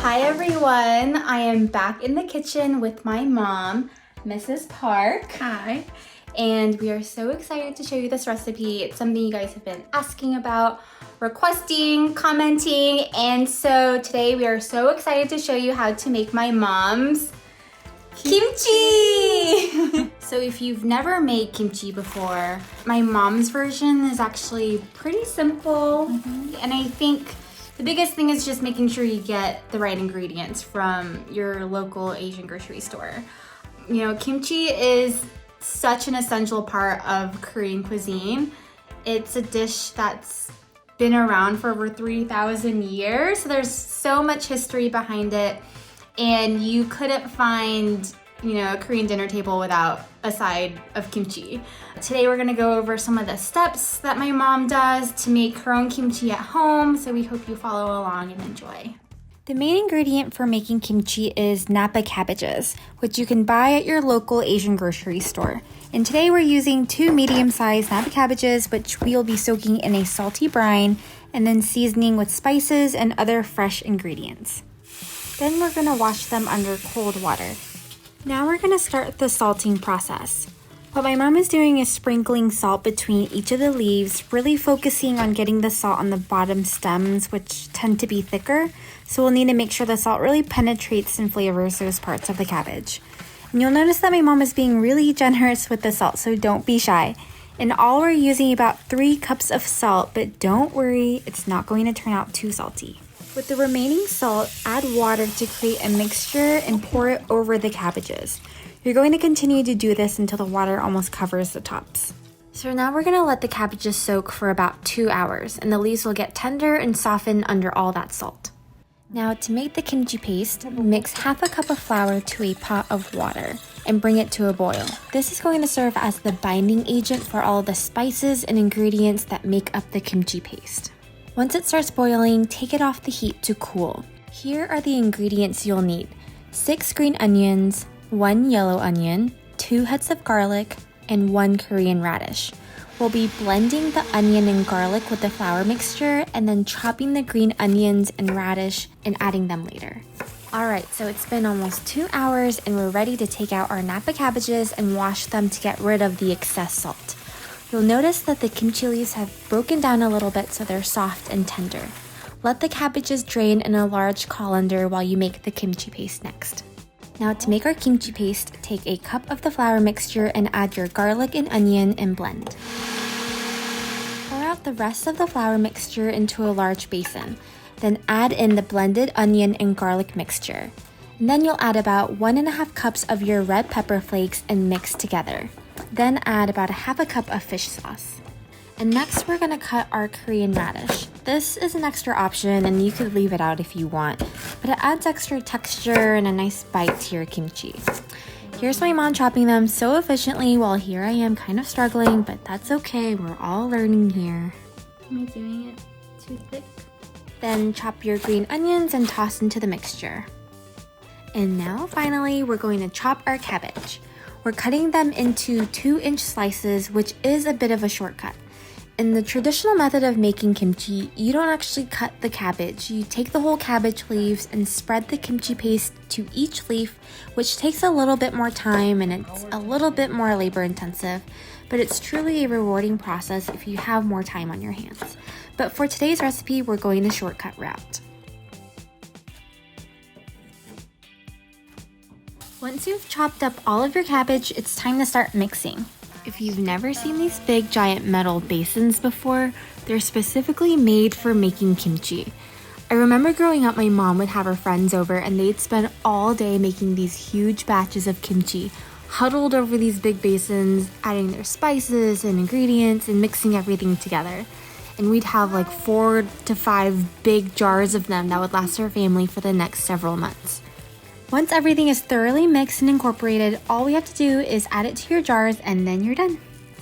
Hi everyone, I am back in the kitchen with my mom, Mrs. Park. Hi. And we are so excited to show you this recipe. It's something you guys have been asking about, requesting, commenting, and so today we are so excited to show you how to make my mom's kimchi! So if you've never made kimchi before, my mom's version is actually pretty simple. And I think the biggest thing is just making sure you get the right ingredients from your local Asian grocery store. You know, kimchi is such an essential part of Korean cuisine. It's a dish that's been around for over 3,000 years. So there's so much history behind it, and you couldn't find, you know, a Korean dinner table without a side of kimchi. Today we're gonna go over some of the steps that my mom does to make her own kimchi at home, so we hope you follow along and enjoy. The main ingredient for making kimchi is napa cabbages, which you can buy at your local Asian grocery store. And today we're using 2 medium-sized napa cabbages, which we'll be soaking in a salty brine and then seasoning with spices and other fresh ingredients. Then we're gonna wash them under cold water. Now we're gonna start the salting process. What my mom is doing is sprinkling salt between each of the leaves, really focusing on getting the salt on the bottom stems, which tend to be thicker. So we'll need to make sure the salt really penetrates and flavors those parts of the cabbage. And you'll notice that my mom is being really generous with the salt, so don't be shy. In all, we're using about 3 cups of salt, but don't worry, it's not going to turn out too salty. With the remaining salt, add water to create a mixture and pour it over the cabbages. You're going to continue to do this until the water almost covers the tops. So now we're going to let the cabbages soak for about 2 hours, and the leaves will get tender and soften under all that salt. Now to make the kimchi paste, mix half a cup of flour to a pot of water and bring it to a boil. This is going to serve as the binding agent for all the spices and ingredients that make up the kimchi paste. Once it starts boiling, take it off the heat to cool. Here are the ingredients you'll need: 6 green onions, 1 yellow onion, 2 heads of garlic, and 1 Korean radish. We'll be blending the onion and garlic with the flour mixture and then chopping the green onions and radish and adding them later. Alright, so it's been almost 2 hours and we're ready to take out our napa cabbages and wash them to get rid of the excess salt. You'll notice that the kimchi leaves have broken down a little bit so they're soft and tender. Let the cabbages drain in a large colander while you make the kimchi paste next. Now to make our kimchi paste, take a cup of the flour mixture and add your garlic and onion and blend. Pour out the rest of the flour mixture into a large basin. Then add in the blended onion and garlic mixture. And then you'll add about 1.5 cups of your red pepper flakes and mix together. Then add about 1/2 cup of fish sauce. And next we're gonna cut our Korean radish. This is an extra option and you could leave it out if you want, but it adds extra texture and a nice bite to your kimchi. Here's my mom chopping them so efficiently while here I am kind of struggling, but that's okay, we're all learning here. Am I doing it too thick? Then chop your green onions and toss into the mixture. And now finally we're going to chop our cabbage. We're cutting them into 2-inch slices, which is a bit of a shortcut. In the traditional method of making kimchi, you don't actually cut the cabbage. You take the whole cabbage leaves and spread the kimchi paste to each leaf, which takes a little bit more time and it's a little bit more labor intensive, but it's truly a rewarding process if you have more time on your hands. But for today's recipe, we're going the shortcut route. Once you've chopped up all of your cabbage, it's time to start mixing. If you've never seen these big giant metal basins before, they're specifically made for making kimchi. I remember growing up, my mom would have her friends over and they'd spend all day making these huge batches of kimchi, huddled over these big basins, adding their spices and ingredients and mixing everything together. And we'd have like 4 to 5 big jars of them that would last our family for the next several months. Once everything is thoroughly mixed and incorporated, all we have to do is add it to your jars and then you're done.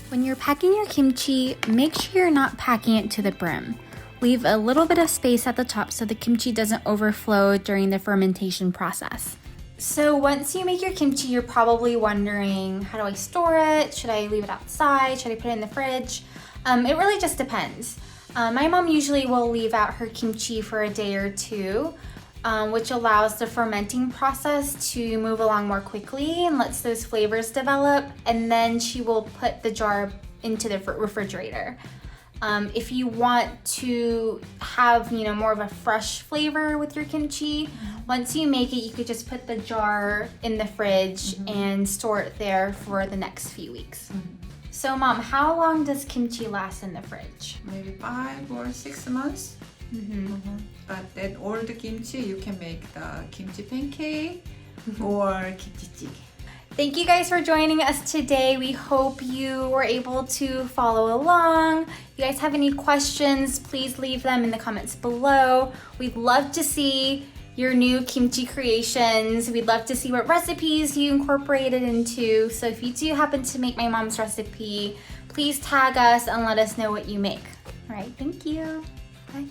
When you're packing your kimchi, make sure you're not packing it to the brim. Leave a little bit of space at the top so the kimchi doesn't overflow during the fermentation process. So once you make your kimchi, you're probably wondering, how do I store it? Should I leave it outside? Should I put it in the fridge? It really just depends. My mom usually will leave out her kimchi for a day or two. which allows the fermenting process to move along more quickly and lets those flavors develop. And then she will put the jar into the refrigerator. If you want to have, more of a fresh flavor with your kimchi, once you make it, you could just put the jar in the fridge and store it there for the next few weeks. So Mom, how long does kimchi last in the fridge? Maybe 5 or 6 months. But that old kimchi, you can make the kimchi pancake or kimchi jjigae. Thank you guys for joining us today. We hope you were able to follow along. If you guys have any questions, please leave them in the comments below. We'd love to see your new kimchi creations. We'd love to see what recipes you incorporated into. So if you do happen to make my mom's recipe, please tag us and let us know what you make. All right, thank you. Bye.